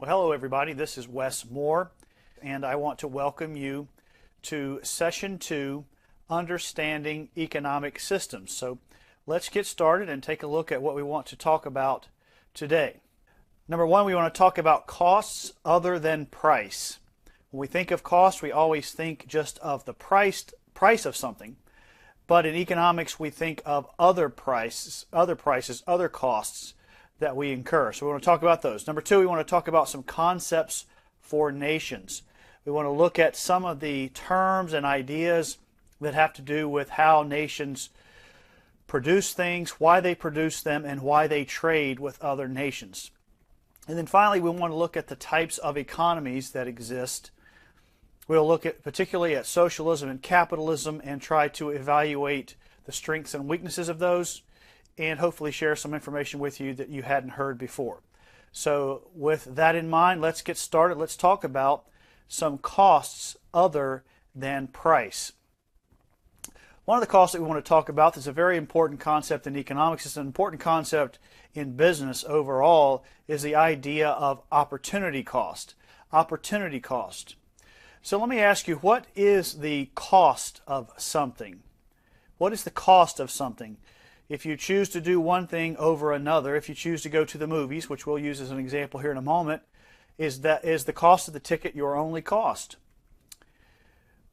Well, hello everybody, this is Wes Moore, and I want to welcome you to Session 2, Understanding Economic Systems. So let's get started and take a look at what we want to talk about today. Number one, we want to talk about costs other than price. When we think of cost, we always think just of the price of something, but in economics we think of other prices, other costs that we incur. So we want to talk about those. Number two, we want to talk about some concepts for nations. We want to look at some of the terms and ideas that have to do with how nations produce things, why they produce them, and why they trade with other nations. And then finally, we want to look at the types of economies that exist. We'll look at particularly at socialism and capitalism and try to evaluate the strengths and weaknesses of those, and hopefully share some information with you that you hadn't heard before. So with that in mind, let's get started. Let's talk about some costs other than price. One of the costs that we want to talk about that's a very important concept in economics, it's an important concept in business overall, is the idea of opportunity cost. Opportunity cost. So let me ask you, what is the cost of something? What is the cost of something? If you choose to do one thing over another, if you choose to go to the movies, which we'll use as an example here in a moment, is the cost of the ticket your only cost?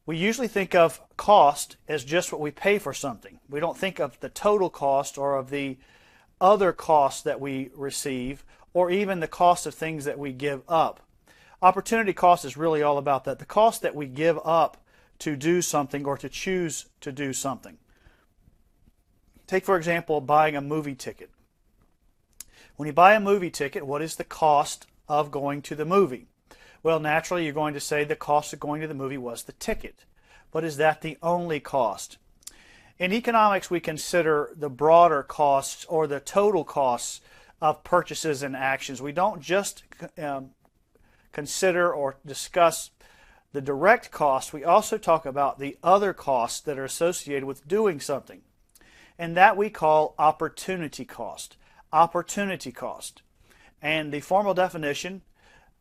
We usually think of cost as just what we pay for something. We don't think of the total cost or of the other costs that we receive, or even the cost of things that we give up. Opportunity cost is really all about that, the cost that we give up to do something or to choose to do something. Take, for example, buying a movie ticket. When you buy a movie ticket, what is the cost of going to the movie? Well, naturally, you're going to say the cost of going to the movie was the ticket. But is that the only cost? In economics, we consider the broader costs or the total costs of purchases and actions. We don't just consider or discuss the direct cost. We also talk about the other costs that are associated with doing something. And that we call opportunity cost. Opportunity cost. And the formal definition,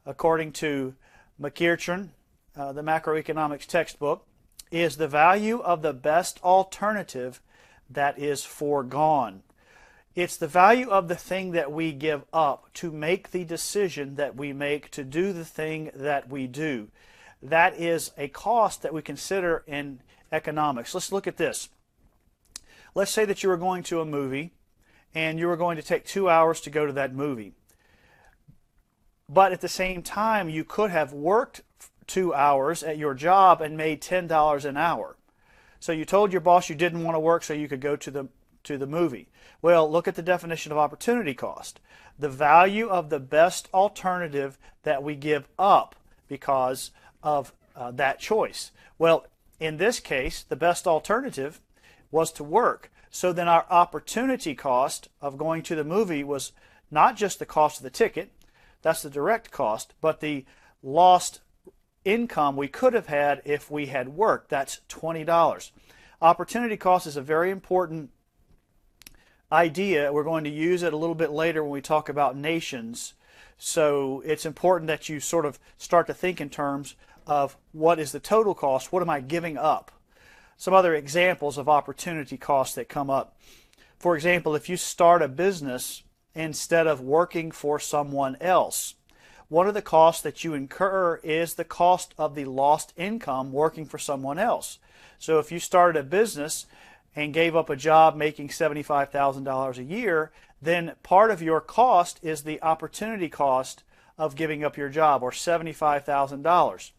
according to McEachern, the macroeconomics textbook, is the value of the best alternative that is foregone. It's the value of the thing that we give up to make the decision that we make to do the thing that we do. That is a cost that we consider in economics. Let's look at this. Let's say that you were going to a movie and you were going to take 2 hours to go to that movie. But at the same time, you could have worked 2 hours at your job and made $10 an hour. So you told your boss you didn't want to work so you could go to the movie. Well, look at the definition of opportunity cost. The value of the best alternative that we give up because of that choice. Well, in this case, the best alternative was to work. So then our opportunity cost of going to the movie was not just the cost of the ticket, that's the direct cost, but the lost income we could have had if we had worked. That's $20. Opportunity cost is a very important idea. We're going to use it a little bit later when we talk about nations. So it's important that you sort of start to think in terms of what is the total cost, what am I giving up? Some other examples of opportunity costs that come up. For example, if you start a business instead of working for someone else, one of the costs that you incur is the cost of the lost income working for someone else. So if you started a business and gave up a job making $75,000 a year, then part of your cost is the opportunity cost of giving up your job, or $75,000.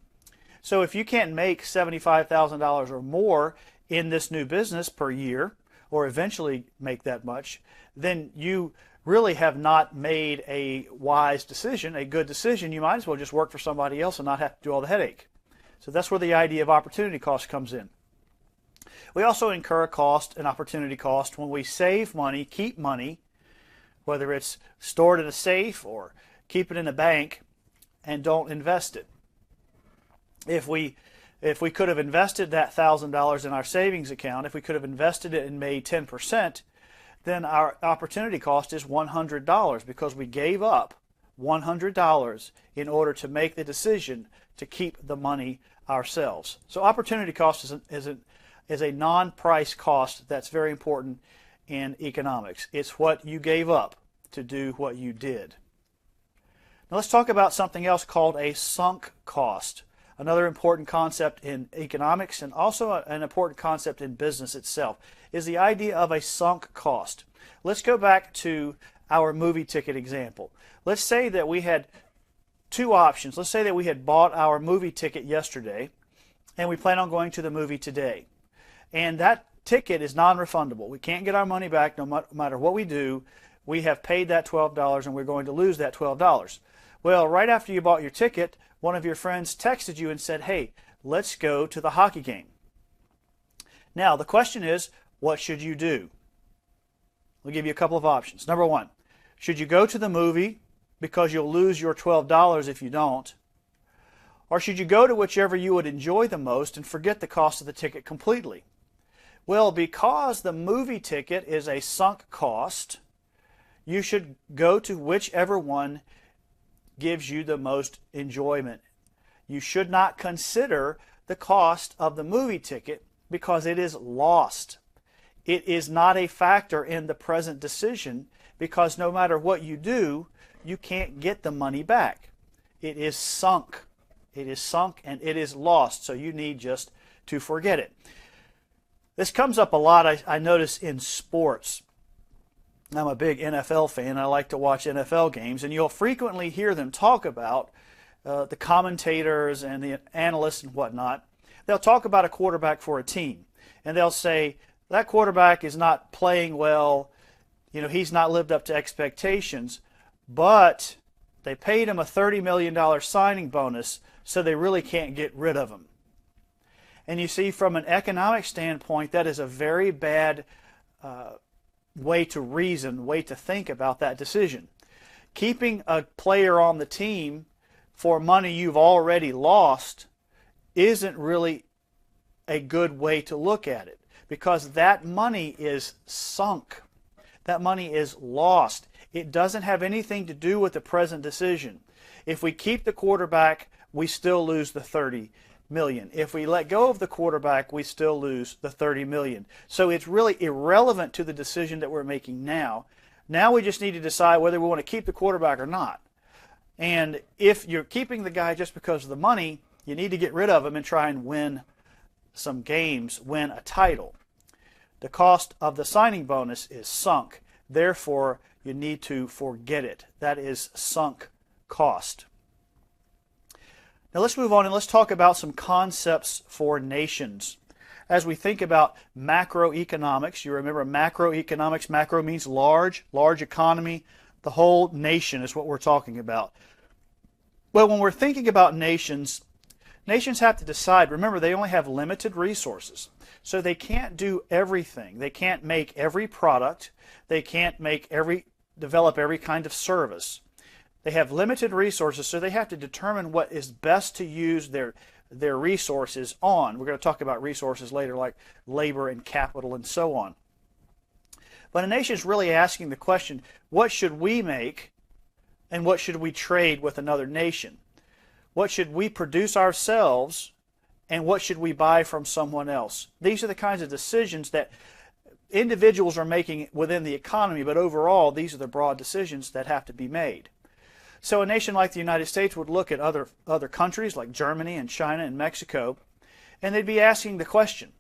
So if you can't make $75,000 or more in this new business per year, or eventually make that much, then you really have not made a wise decision, a good decision. You might as well just work for somebody else and not have to do all the headache. So that's where the idea of opportunity cost comes in. We also incur a cost, an opportunity cost, when we save money, keep money, whether it's stored in a safe or keep it in a bank, and don't invest it. If we could have invested that $1,000 in our savings account, if we could have invested it and made 10%, then our opportunity cost is $100 because we gave up $100 in order to make the decision to keep the money ourselves. So opportunity cost is a non-price cost that's very important in economics. It's what you gave up to do what you did. Now let's talk about something else called a sunk cost. Another important concept in economics, and also an important concept in business itself, is the idea of a sunk cost. Let's go back to our movie ticket example. Let's say that we had two options. Let's say that we had bought our movie ticket yesterday and we plan on going to the movie today. And that ticket is non-refundable. We can't get our money back no matter what we do. We have paid that $12 and we're going to lose that $12. Well, right after you bought your ticket, one of your friends texted you and said, hey, let's go to the hockey game. Now, the question is, what should you do? I'll give you a couple of options. Number one, should you go to the movie because you'll lose your $12 if you don't? Or should you go to whichever you would enjoy the most and forget the cost of the ticket completely? Well, because the movie ticket is a sunk cost, you should go to whichever one gives you the most enjoyment. You should not consider the cost of the movie ticket because it is lost. It is not a factor in the present decision because no matter what you do, you can't get the money back. It is sunk. It is sunk and it is lost, so you need just to forget it. This comes up a lot, I notice, in sports. I'm a big NFL fan. I like to watch NFL games, and you'll frequently hear them talk about the commentators and the analysts and whatnot. They'll talk about a quarterback for a team, and they'll say, that quarterback is not playing well, he's not lived up to expectations, but they paid him a $30 million signing bonus, so they really can't get rid of him. And you see, from an economic standpoint, that is a very bad way to reason, way to think about that decision. Keeping a player on the team for money you've already lost isn't really a good way to look at it, because that money is sunk. That money is lost. It doesn't have anything to do with the present decision. If we keep the quarterback, we still lose the $30 million. If we let go of the quarterback, we still lose the $30 million. So it's really irrelevant to the decision that we're making now. Now we just need to decide whether we want to keep the quarterback or not. And if you're keeping the guy just because of the money, you need to get rid of him and try and win some games, win a title. The cost of the signing bonus is sunk. Therefore, you need to forget it. That is sunk cost. Now let's move on and let's talk about some concepts for nations. As we think about macroeconomics, you remember macroeconomics, macro means large economy. The whole nation is what we're talking about. Well, when we're thinking about nations, nations have to decide. Remember, they only have limited resources. So they can't do everything. They can't make every product. They can't develop every kind of service. They have limited resources, so they have to determine what is best to use their resources on. We're going to talk about resources later, like labor and capital and so on. But a nation is really asking the question, what should we make and what should we trade with another nation? What should we produce ourselves and what should we buy from someone else? These are the kinds of decisions that individuals are making within the economy, but overall, these are the broad decisions that have to be made. So a nation like the United States would look at other countries like Germany and China and Mexico, and they'd be asking the question,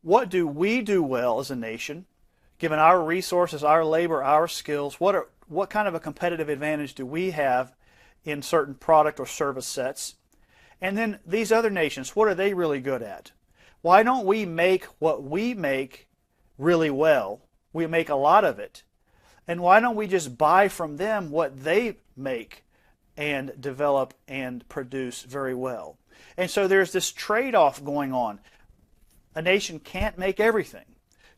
what do we do well as a nation, given our resources, our labor, our skills? What kind of a competitive advantage do we have in certain product or service sets? And then these other nations, what are they really good at? Why don't we make what we make really well? We make a lot of it. And why don't we just buy from them what they make and develop and produce very well? And so there's this trade-off going on. A nation can't make everything,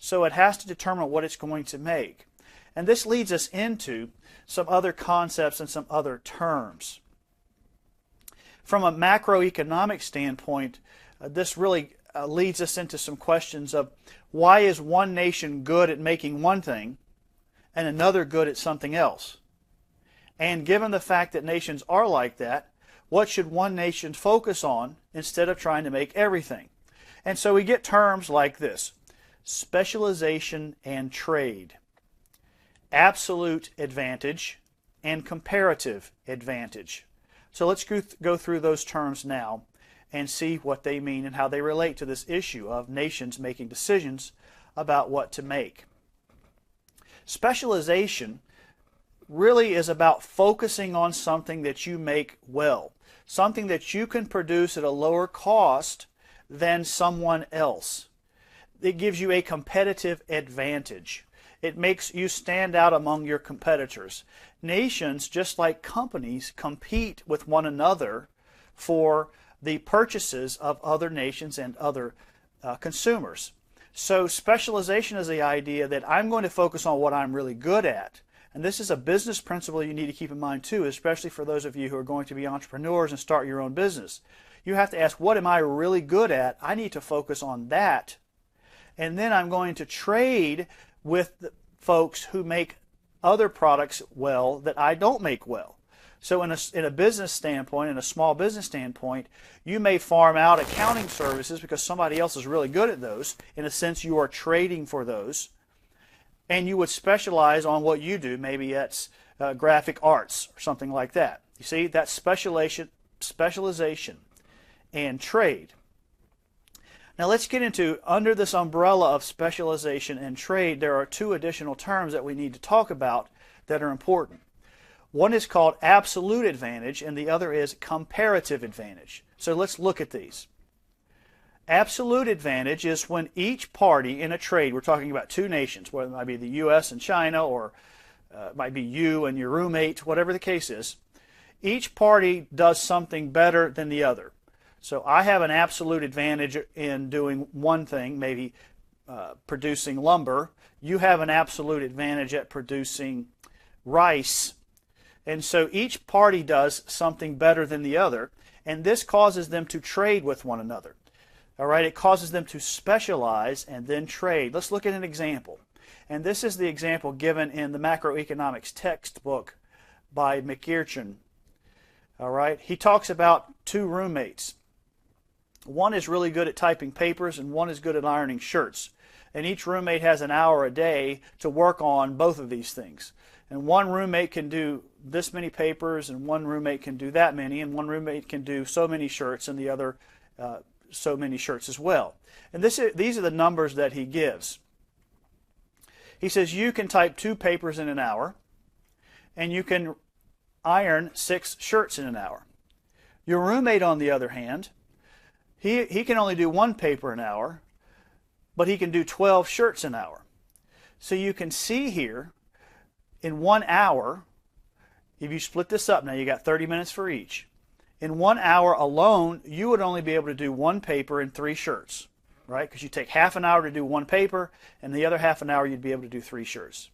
so it has to determine what it's going to make. And this leads us into some other concepts and some other terms. From a macroeconomic standpoint, this really leads us into some questions of why is one nation good at making one thing and another good at something else? And given the fact that nations are like that, what should one nation focus on instead of trying to make everything? And so we get terms like this: specialization and trade, absolute advantage, and comparative advantage. So let's go through those terms now and see what they mean and how they relate to this issue of nations making decisions about what to make. Specialization really is about focusing on something that you make well, something that you can produce at a lower cost than someone else. It gives you a competitive advantage. It makes you stand out among your competitors. Nations, just like companies, compete with one another for the purchases of other nations and other consumers. So specialization is the idea that I'm going to focus on what I'm really good at. And this is a business principle you need to keep in mind too, especially for those of you who are going to be entrepreneurs and start your own business. You have to ask, what am I really good at? I need to focus on that. And then I'm going to trade with the folks who make other products well that I don't make well. So in a business standpoint, in a small business standpoint, you may farm out accounting services because somebody else is really good at those. In a sense, you are trading for those. And you would specialize on what you do. Maybe that's graphic arts or something like that. You see, that's specialization and trade. Now let's get into, under this umbrella of specialization and trade, there are two additional terms that we need to talk about that are important. One is called absolute advantage and the other is comparative advantage. So let's look at these. Absolute advantage is when each party in a trade, we're talking about two nations, whether it might be the U.S. and China, or it might be you and your roommate, whatever the case is, each party does something better than the other. So I have an absolute advantage in doing one thing, maybe producing lumber. You have an absolute advantage at producing rice. And so each party does something better than the other, and this causes them to trade with one another. All right, it causes them to specialize and then trade. Let's look at an example. And this is the example given in the macroeconomics textbook by McEachern. All right, he talks about two roommates. One is really good at typing papers and one is good at ironing shirts. And each roommate has an hour a day to work on both of these things. And one roommate can do this many papers and one roommate can do that many, and one roommate can do so many shirts and the other so many shirts as well. And these are the numbers that he gives. He says you can type 2 papers in an hour and you can iron 6 shirts in an hour. Your roommate, on the other hand, he can only do 1 paper an hour, but he can do 12 shirts an hour. So you can see here, in 1 hour, if you split this up, now you got 30 minutes for each. In 1 hour alone, you would only be able to do 1 paper and 3 shirts, right? Because you take half an hour to do 1 paper, and the other half an hour you'd be able to do 3 shirts.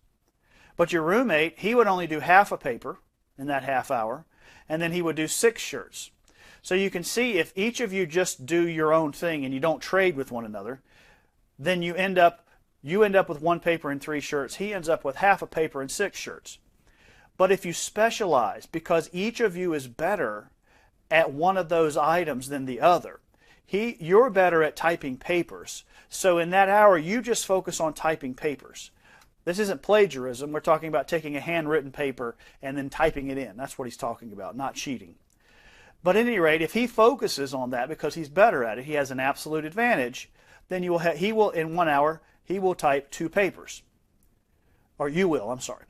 But your roommate, he would only do half a paper in that half hour, and then he would do 6 shirts. So you can see if each of you just do your own thing and you don't trade with one another, then you end up with 1 paper and 3 shirts. He ends up with half a paper and 6 shirts. But if you specialize, because each of you is better at one of those items than the other, you're better at typing papers. So in that hour, you just focus on typing papers. This isn't plagiarism. We're talking about taking a handwritten paper and then typing it in. That's what he's talking about, not cheating. But at any rate, if he focuses on that because he's better at it, he has an absolute advantage, then he will in 1 hour, he will type 2 papers. Or you will, I'm sorry.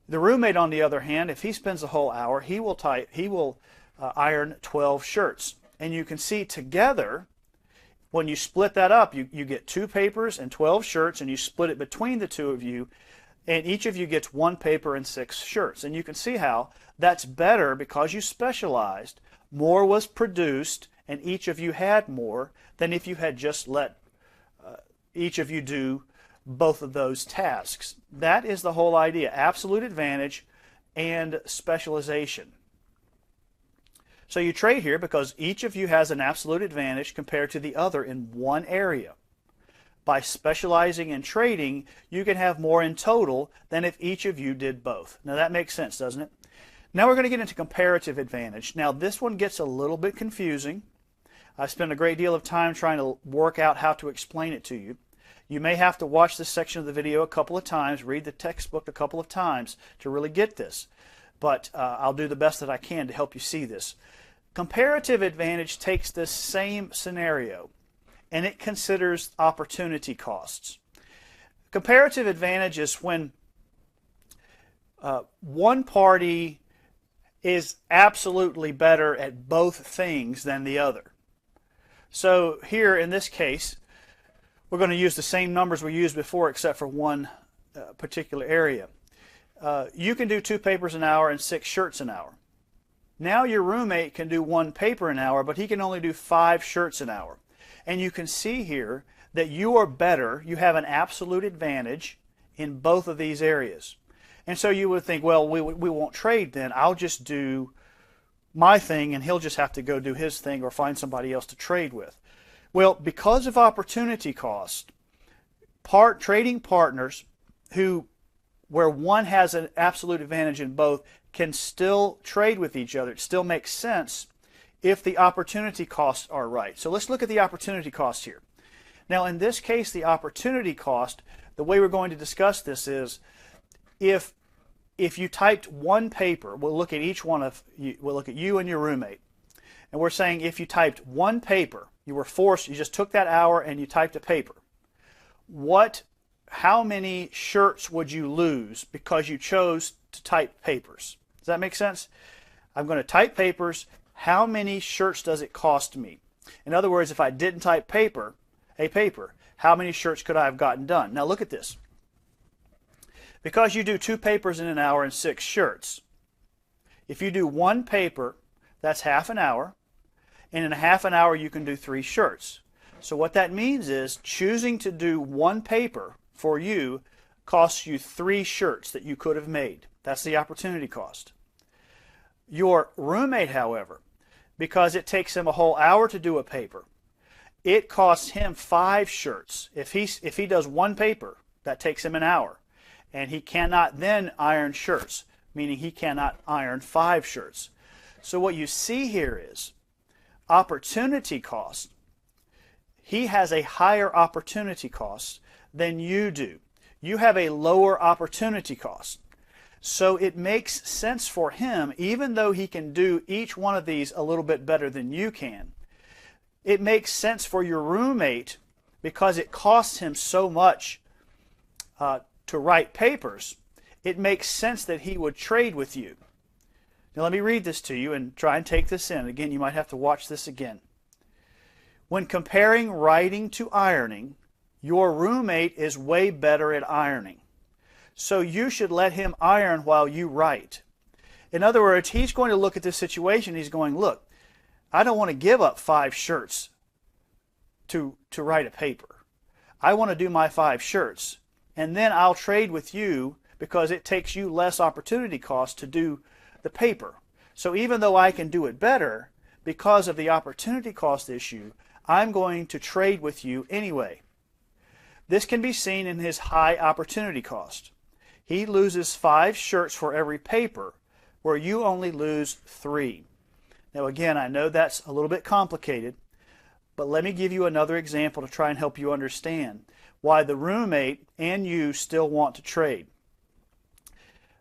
The roommate, on the other hand, if he spends the whole hour, he will iron 12 shirts. And you can see together, when you split that up, you get 2 papers and 12 shirts, and you split it between the two of you, and each of you gets 1 paper and 6 shirts. And you can see how that's better because you specialized. More was produced, and each of you had more than if you had just let each of you do both of those tasks. That is the whole idea: absolute advantage and specialization. So you trade here because each of you has an absolute advantage compared to the other in one area. By specializing and trading, you can have more in total than if each of you did both. Now that makes sense, doesn't it? Now we're going to get into comparative advantage. Now this one gets a little bit confusing. I spent a great deal of time trying to work out how to explain it to you. You may have to watch this section of the video a couple of times, read the textbook a couple of times to really get this. But I'll do the best that I can to help you see this. Comparative advantage takes this same scenario and it considers opportunity costs. Comparative advantage is when one party is absolutely better at both things than the other. So here in this case, we're going to use the same numbers we used before except for one particular area. You can do 2 papers an hour and 6 shirts an hour. Now your roommate can do 1 paper an hour, but he can only do 5 shirts an hour. And you can see here that you are better, you have an absolute advantage in both of these areas. And so you would think, well, we won't trade then. I'll just do my thing and he'll just have to go do his thing or find somebody else to trade with. Well, because of opportunity cost, trading partners where one has an absolute advantage in both can still trade with each other. It still makes sense if the opportunity costs are right. So let's look at the opportunity cost here. Now in this case, the opportunity cost, the way we're going to discuss this is if you typed 1 paper, we'll look at each one of you, we'll look at you and your roommate. And we're saying if you typed 1 paper, you were forced, you just took that hour and you typed a paper. How many shirts would you lose because you chose to type papers? Does that make sense? I'm going to type papers. How many shirts does it cost me? In other words, if I didn't type a paper, how many shirts could I have gotten done? Now look at this. Because you do 2 papers in an hour and 6 shirts, if you do 1 paper, that's half an hour, and in a half an hour you can do 3 shirts. So what that means is choosing to do 1 paper for you costs you 3 shirts that you could have made. That's the opportunity cost. Your roommate, however, because it takes him a whole hour to do a paper, it costs him 5 shirts. If he does 1 paper, that takes him an hour. And he cannot then iron shirts, meaning he cannot iron 5 shirts. So what you see here is opportunity cost. He has a higher opportunity cost than you do. You have a lower opportunity cost. So it makes sense for him, even though he can do each one of these a little bit better than you can. It makes sense for your roommate because it costs him so much to write papers. It makes sense that he would trade with you. Now let me read this to you and try and take this in. Again, you might have to watch this again. When comparing writing to ironing, your roommate is way better at ironing. So you should let him iron while you write. In other words, he's going to look at this situation. He's going, look, I don't want to give up 5 shirts to write a paper. I want to do my 5 shirts. And then I'll trade with you because it takes you less opportunity cost to do the paper. So even though I can do it better, because of the opportunity cost issue, I'm going to trade with you anyway. This can be seen in his high opportunity cost. He loses 5 shirts for every paper, where you only lose 3. Now again, I know that's a little bit complicated, but let me give you another example to try and help you understand why the roommate and you still want to trade.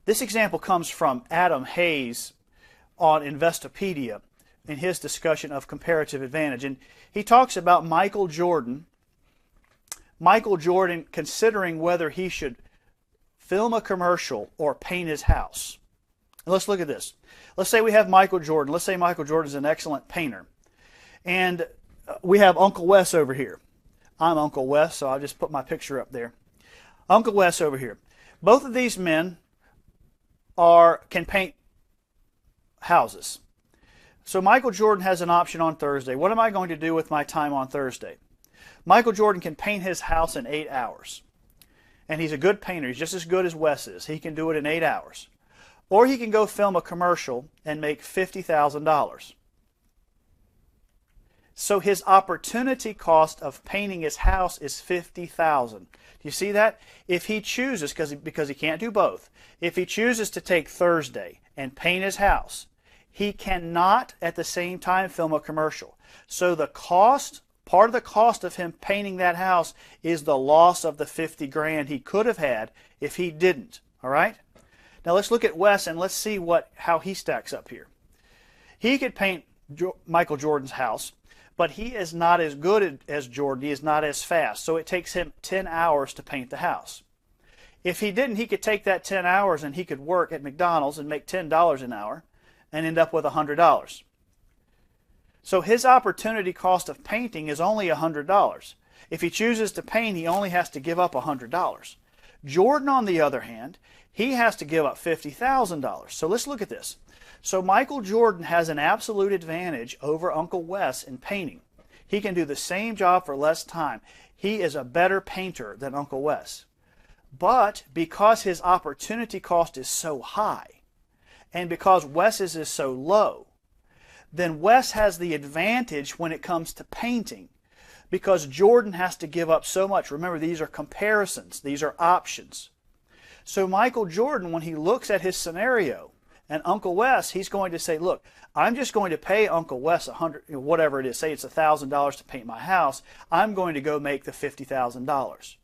This example comes from Adam Hayes on Investopedia in his discussion of comparative advantage. And he talks about Michael Jordan considering whether he should film a commercial or paint his house. And let's look at this. Let's say we have Michael Jordan. Let's say Michael Jordan is an excellent painter. And we have Uncle Wes over here. I'm Uncle Wes, so I'll just put my picture up there. Uncle Wes over here. Both of these men can paint houses. So Michael Jordan has an option on Thursday. What am I going to do with my time on Thursday? Michael Jordan can paint his house in 8 hours. And he's a good painter. He's just as good as Wes is. He can do it in 8 hours. Or he can go film a commercial and make $50,000. So his opportunity cost of painting his house is $50,000. Do you see that? If he chooses, because he can't do both, if he chooses to take Thursday and paint his house, he cannot at the same time film a commercial. So the cost, part of the cost of him painting that house is the loss of the 50 grand he could have had if he didn't. All right? Now let's look at Wes and let's see how he stacks up here. He could paint Michael Jordan's house, but he is not as good as Jordan. He is not as fast. So it takes him 10 hours to paint the house. If he didn't, he could take that 10 hours and he could work at McDonald's and make $10 an hour and end up with $100. So his opportunity cost of painting is only $100. If he chooses to paint, he only has to give up $100. Jordan, on the other hand, he has to give up $50,000. So let's look at this. So Michael Jordan has an absolute advantage over Uncle Wes in painting. He can do the same job for less time. He is a better painter than Uncle Wes. But because his opportunity cost is so high, and because Wes's is so low, then Wes has the advantage when it comes to painting, because Jordan has to give up so much. Remember, these are comparisons. These are options. So Michael Jordan, when he looks at his scenario, and Uncle Wes, he's going to say, look, I'm just going to pay Uncle Wes $100, whatever it is, say it's $1,000 to paint my house, I'm going to go make the $50,000.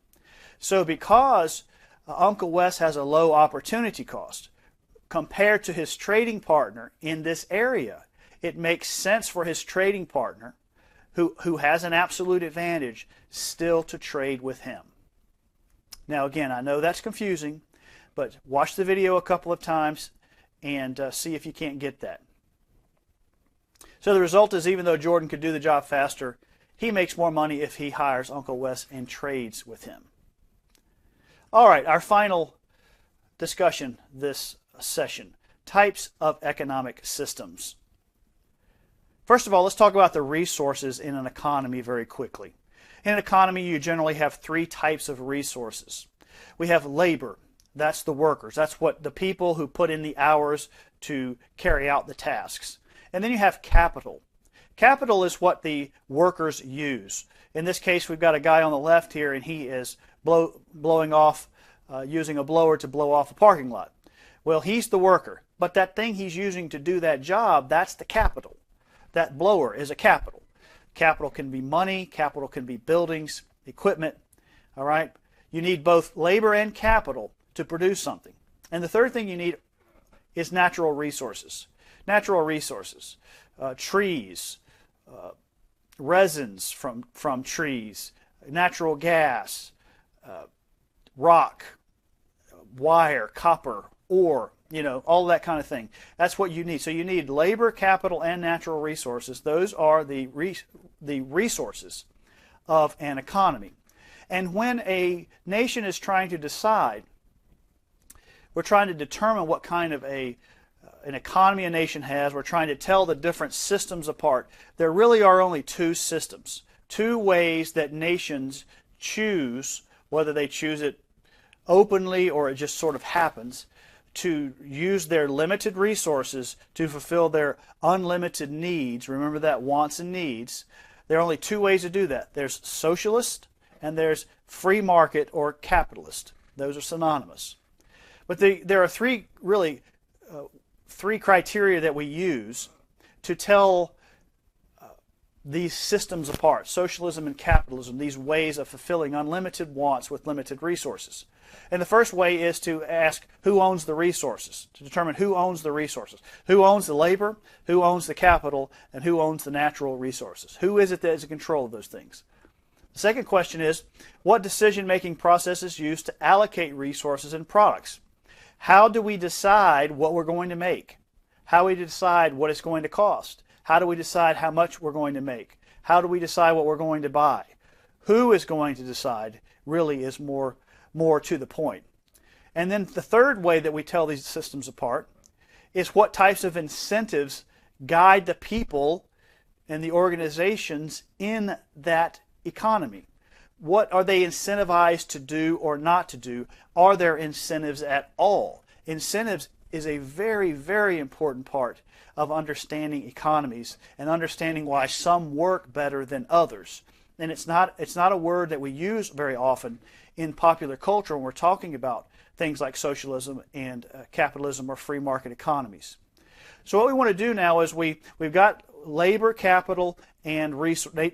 So because Uncle Wes has a low opportunity cost compared to his trading partner in this area, it makes sense for his trading partner, who has an absolute advantage, still to trade with him. Now again, I know that's confusing, but watch the video a couple of times and see if you can't get that. So the result is, even though Jordan could do the job faster, he makes more money if he hires Uncle Wes and trades with him. All right, our final discussion this session, types of economic systems. First of all, let's talk about the resources in an economy very quickly. In an economy, you generally have three types of resources. We have labor. That's the workers. That's what the people who put in the hours to carry out the tasks. And then you have capital. Capital is what the workers use. In this case, we've got a guy on the left here, and he is blowing off, using a blower to blow off a parking lot. Well, he's the worker, but that thing he's using to do that job, that's the capital. That blower is a capital. Capital can be money, capital can be buildings, equipment, all right? You need both labor and capital to produce something. And the third thing you need is natural resources. Natural resources, trees, resins from trees, natural gas, rock, wire, copper, ore, all that kind of thing. That's what you need. So you need labor, capital, and natural resources. Those are the resources of an economy. And when a nation is trying to decide, we're trying to determine what kind of an economy a nation has. We're trying to tell the different systems apart. There really are only two systems, two ways that nations choose, whether they choose it openly or it just sort of happens, to use their limited resources to fulfill their unlimited needs. Remember that, wants and needs. There are only two ways to do that. There's socialist and there's free market or capitalist. Those are synonymous. But there are three criteria that we use to tell these systems apart, socialism and capitalism, these ways of fulfilling unlimited wants with limited resources. And the first way is to ask who owns the resources, to determine who owns the resources. Who owns the labor, who owns the capital, and who owns the natural resources? Who is it that is in control of those things? The second question is, what decision-making process is used to allocate resources and products? How do we decide what we're going to make? How do we decide what it's going to cost? How do we decide how much we're going to make? How do we decide what we're going to buy? Who is going to decide really is more to the point. And then the third way that we tell these systems apart is what types of incentives guide the people and the organizations in that economy. What are they incentivized to do or not to do? Are there incentives at all? Incentives is a very, very important part of understanding economies and understanding why some work better than others. And it's not a word that we use very often in popular culture when we're talking about things like socialism and capitalism or free market economies. So what we want to do now is we've got labor, capital, and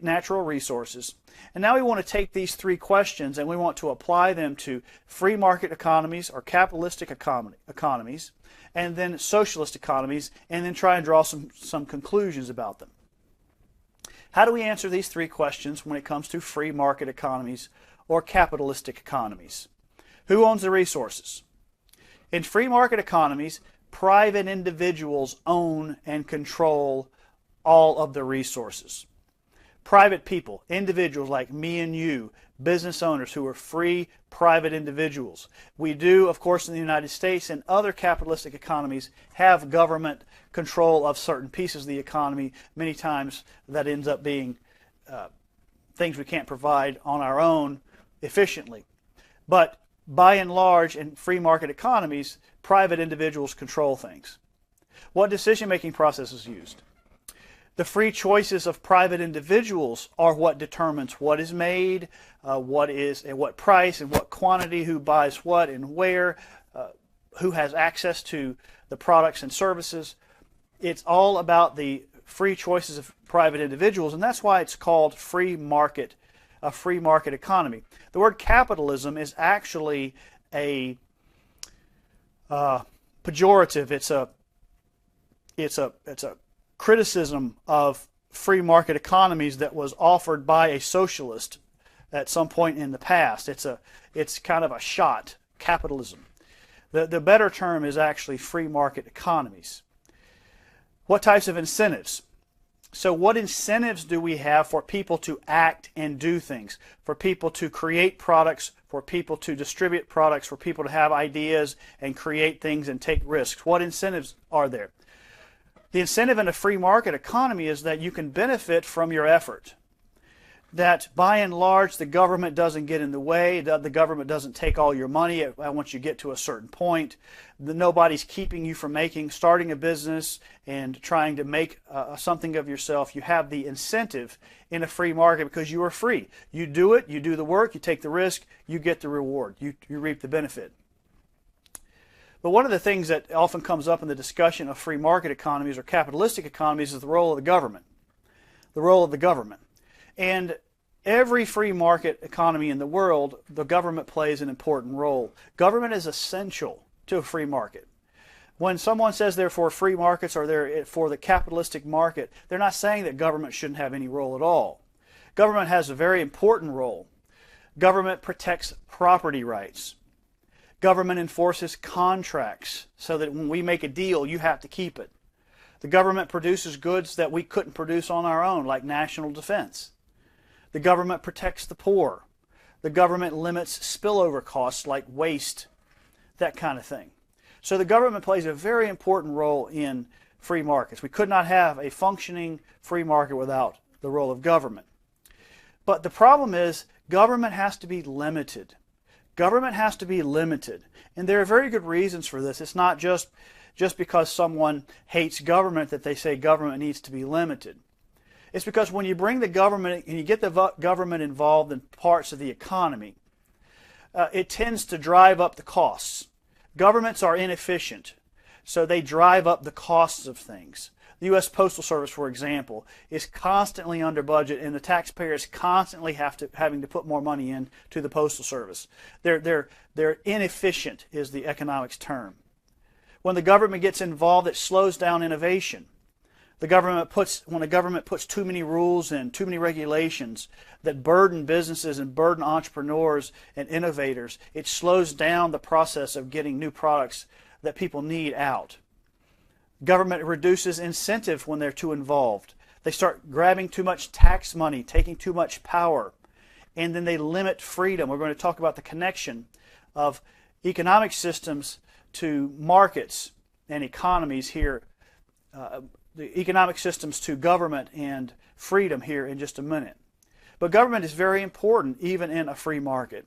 natural resources. And now we want to take these three questions and we want to apply them to free market economies or capitalistic economies, and then socialist economies, and then try and draw some conclusions about them. How do we answer these three questions when it comes to free market economies or capitalistic economies? Who owns the resources? In free market economies, private individuals own and control all of the resources. Private people, individuals like me and you, business owners who are free private individuals. We do, of course, in the United States and other capitalistic economies have government control of certain pieces of the economy. Many times that ends up being things we can't provide on our own efficiently. But by and large, in free market economies, private individuals control things. What decision-making process is used? The free choices of private individuals are what determines what is made, what is at what price and what quantity, who buys what and where, who has access to the products and services. It's all about the free choices of private individuals, and that's why it's called a free market economy. The word capitalism is actually a pejorative. It's a criticism of free market economies that was offered by a socialist at some point in the past. It's kind of a shot, capitalism. The better term is actually free market economies. What types of incentives? So what incentives do we have for people to act and do things, for people to create products, for people to distribute products, for people to have ideas and create things and take risks? What incentives are there? The incentive in a free market economy is that you can benefit from your effort. That by and large the government doesn't get in the way, the government doesn't take all your money once you get to a certain point. Nobody's keeping you from starting a business and trying to make something of yourself. You have the incentive in a free market because you are free. You do it, you do the work, you take the risk, you get the reward, you reap the benefit. But one of the things that often comes up in the discussion of free market economies or capitalistic economies is the role of the government. The role of the government. And every free market economy in the world, the government plays an important role. Government is essential to a free market. When someone says they're for free markets or they're for the capitalistic market, they're not saying that government shouldn't have any role at all. Government has a very important role. Government protects property rights. Government enforces contracts so that when we make a deal, you have to keep it. The government produces goods that we couldn't produce on our own, like national defense. The government protects the poor. The government limits spillover costs like waste, that kind of thing. So the government plays a very important role in free markets. We could not have a functioning free market without the role of government. But the problem is government has to be limited. Government has to be limited. And there are very good reasons for this. It's not just because someone hates government that they say government needs to be limited. It's because when you bring the government and you get the government involved in parts of the economy, it tends to drive up the costs. Governments are inefficient, so they drive up the costs of things. The U.S. Postal Service, for example, is constantly under budget, and the taxpayers constantly having to put more money into the Postal Service. They're inefficient is the economics term. When the government gets involved, it slows down innovation. When the government puts too many rules and too many regulations that burden businesses and burden entrepreneurs and innovators, it slows down the process of getting new products that people need out. Government reduces incentive when they're too involved. They start grabbing too much tax money, taking too much power, and then they limit freedom. We're going to talk about the connection of economic systems to markets and economies here, the economic systems to government and freedom here in just a minute. But government is very important even in a free market.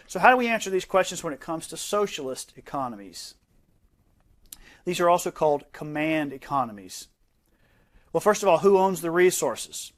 So how do we answer these questions when it comes to socialist economies? These are also called command economies. Well, first of all, who owns the resources?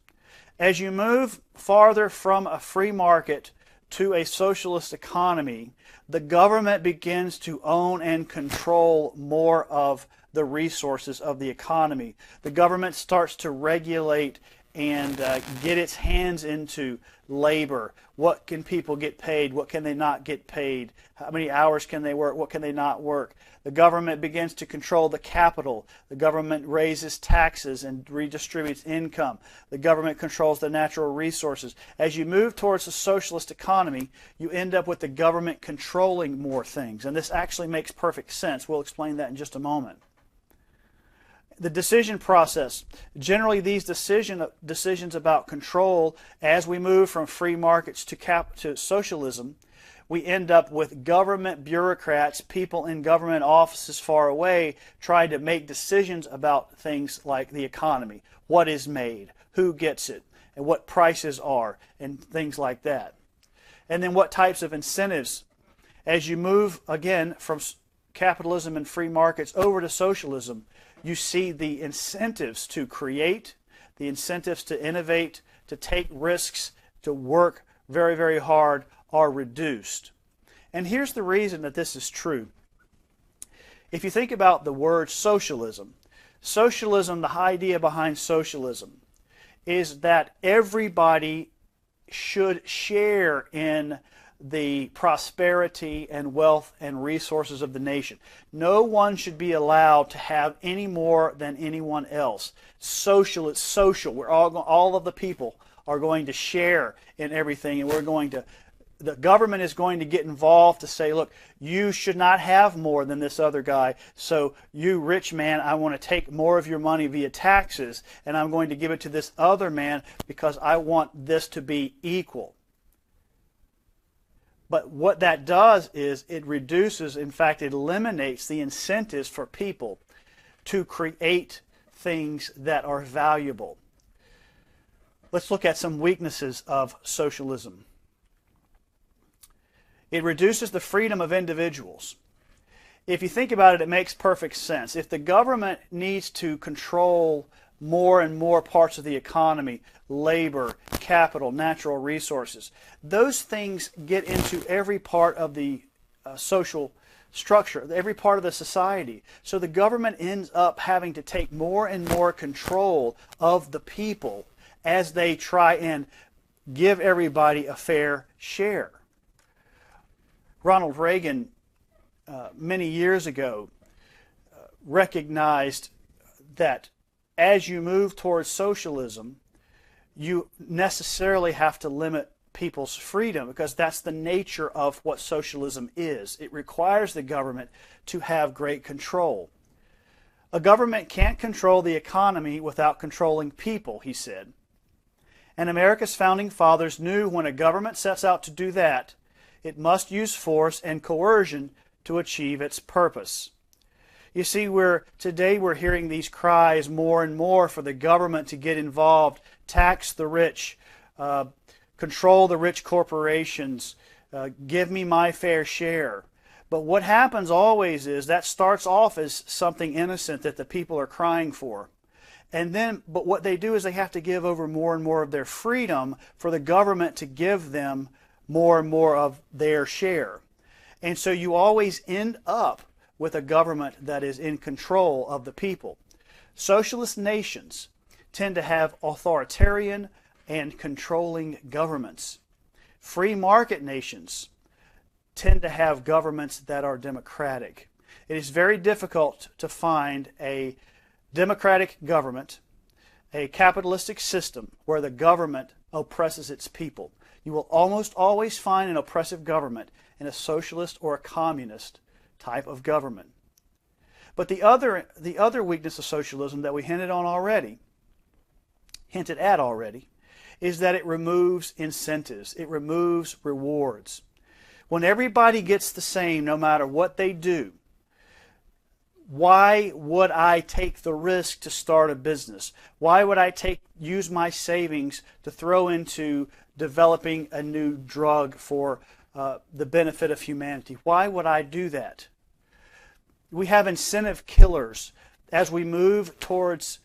As you move farther from a free market to a socialist economy, the government begins to own and control more of the resources of the economy. The government starts to regulate and get its hands into labor. What can people get paid? What can they not get paid? How many hours can they work? What can they not work? The government begins to control the capital. The government raises taxes and redistributes income. The government controls the natural resources. As you move towards a socialist economy, you end up with the government controlling more things. And this actually makes perfect sense. We'll explain that in just a moment. The decision process. Generally, these decisions about control, as we move from free markets to socialism, we end up with government bureaucrats, people in government offices far away, trying to make decisions about things like the economy, what is made, who gets it, and what prices are, and things like that. And then what types of incentives. As you move, again, from capitalism and free markets over to socialism, you see the incentives to create, the incentives to innovate, to take risks, to work very, very hard are reduced. And here's the reason that this is true. If you think about the word socialism, the idea behind socialism is that everybody should share in the prosperity and wealth and resources of the nation. No one should be allowed to have any more than anyone else. Social is social. We're all of the people are going to share in everything, and the government is going to get involved to say, look, you should not have more than this other guy, so you rich man, I want to take more of your money via taxes, and I'm going to give it to this other man because I want this to be equal. But what that does is it reduces, in fact, it eliminates the incentives for people to create things that are valuable. Let's look at some weaknesses of socialism. It reduces the freedom of individuals. If you think about it, it makes perfect sense. If the government needs to control more and more parts of the economy, labor, capital, natural resources, those things get into every part of the social structure, every part of the society. So the government ends up having to take more and more control of the people as they try and give everybody a fair share. Ronald Reagan, many years ago, recognized that as you move towards socialism, you necessarily have to limit people's freedom because that's the nature of what socialism is. It requires the government to have great control. A government can't control the economy without controlling people, he said. And America's founding fathers knew when a government sets out to do that, it must use force and coercion to achieve its purpose. You see, today we're hearing these cries more and more for the government to get involved, tax the rich, control the rich corporations, give me my fair share. But what happens always is that starts off as something innocent that the people are crying for. But what they do is they have to give over more and more of their freedom for the government to give them more and more of their share. And so you always end up with a government that is in control of the people. Socialist nations tend to have authoritarian and controlling governments. Free market nations tend to have governments that are democratic. It is very difficult to find a democratic government, a capitalistic system where the government oppresses its people. You will almost always find an oppressive government in a socialist or a communist type of government. But the other weakness of socialism that we hinted at already, is that it removes incentives. It removes rewards. When everybody gets the same, no matter what they do, why would I take the risk to start a business? Why would I use my savings to throw into developing a new drug for the benefit of humanity? Why would I do that? We have incentive killers as we move towards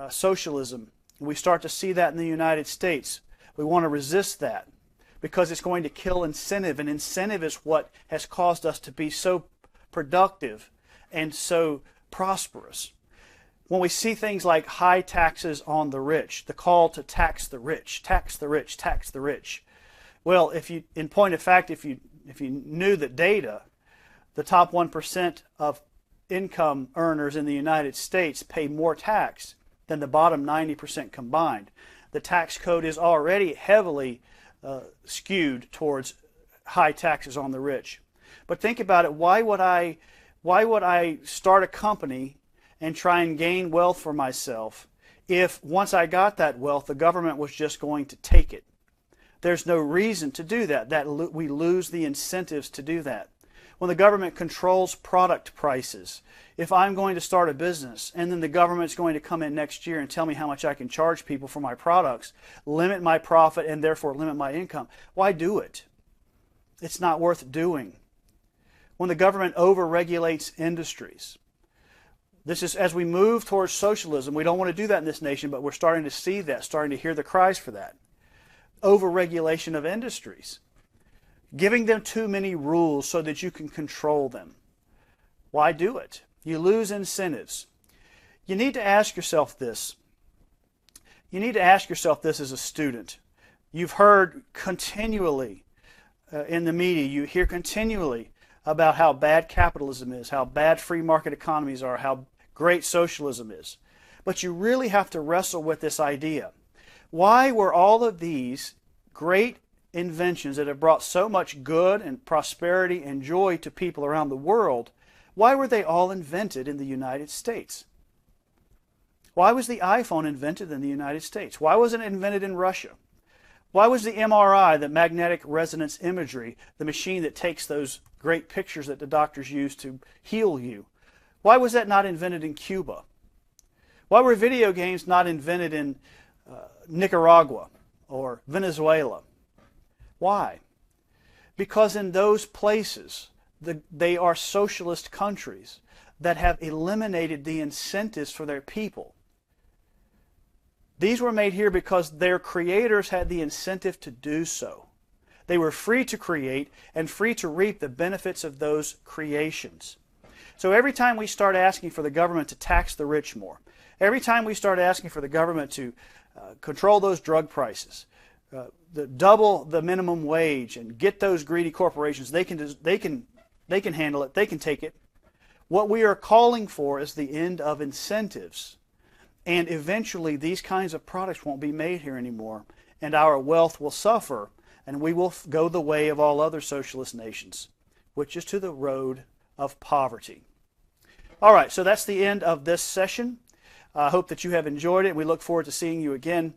socialism. We start to see that in the United States. We want to resist that because it's going to kill incentive, and incentive is what has caused us to be so productive and so prosperous. When we see things like high taxes on the rich, the call to tax the rich, tax the rich, tax the rich. Well, in point of fact, if you knew the data, the top 1% of income earners in the United States pay more tax than the bottom 90% combined. The tax code is already heavily skewed towards high taxes on the rich. But think about it, why would I start a company and try and gain wealth for myself if once I got that wealth, the government was just going to take it? There's no reason to do that. We lose the incentives to do that. When the government controls product prices, if I'm going to start a business and then the government's going to come in next year and tell me how much I can charge people for my products, limit my profit and therefore limit my income, why do it? It's not worth doing. When the government overregulates industries, this is as we move towards socialism. We don't want to do that in this nation, but we're starting to see that, starting to hear the cries for that. Overregulation of industries. Giving them too many rules so that you can control them. Why do it? You lose incentives. You need to ask yourself this. You need to ask yourself this as a student. You've heard continually in the media, you hear continually about how bad capitalism is, how bad free market economies are, how great socialism is. But you really have to wrestle with this idea. Why were all of these great inventions that have brought so much good and prosperity and joy to people around the world, why were they all invented in the United States? Why was the iPhone invented in the United States? Why wasn't it invented in Russia? Why was the MRI, the magnetic resonance imagery, the machine that takes those great pictures that the doctors use to heal you, why was that not invented in Cuba? Why were video games not invented in Nicaragua or Venezuela? Why? Because in those places, they are socialist countries that have eliminated the incentives for their people. These were made here because their creators had the incentive to do so. They were free to create and free to reap the benefits of those creations. So every time we start asking for the government to tax the rich more, every time we start asking for the government to control those drug prices, double the minimum wage and get those greedy corporations, they can handle it, they can take it. What we are calling for is the end of incentives. And eventually these kinds of products won't be made here anymore, and our wealth will suffer, and we will go the way of all other socialist nations, which is to the road of poverty. All right, so that's the end of this session. I hope that you have enjoyed it. We look forward to seeing you again